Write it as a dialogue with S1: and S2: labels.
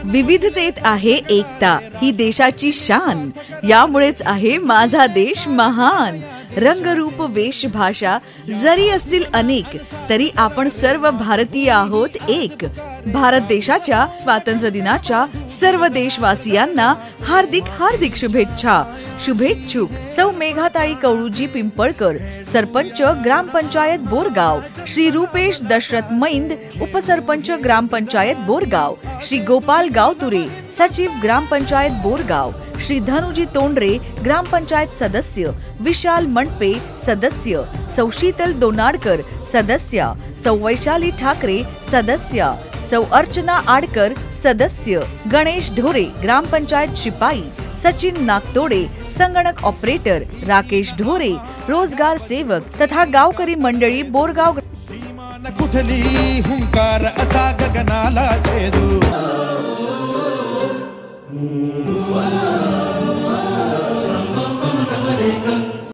S1: विविधतेत आहे एकता, ही देशाची शान. यामुळेच आहे माझा देश महान. रंगरूप वेशभाषा जरी असतील अनेक, तरी आपण सर्व भारतीय आहोत एक. भारत देशाच्या स्वातंत्र्य दिनाच्या सर्व देशवासियांना हार्दिक हार्दिक शुभेच्छा. शुभेच्छुक सौ मेघाताई कवळूजी पिंपळकर, सरपंच ग्रामपंचायत बोरगाव, श्री रुपेश दशरथ मैंद, उपसरपंच ग्रामपंचायत बोरगाव, श्री गोपाल गावतुरे, सचिव ग्रामपंचायत बोरगाव, श्री धनुजी तोंडरे, ग्रामपंचायत सदस्य, विशाल मंडपे सदस्य, सौ शीतल दोनाडकर सदस्य, सौ वैशाली ठाकरे सदस्य, सौ अर्चना आडकर सदस्य, गणेश ढोरे ग्रामपंचायत शिपाई, सचिन नागतोडे संगणक ऑपरेटर, राकेश ढोरे रोजगार सेवक तथा गावकरी मंडळी बोरगाव.
S2: कुठली हुंकार असा गगनाला छेदू.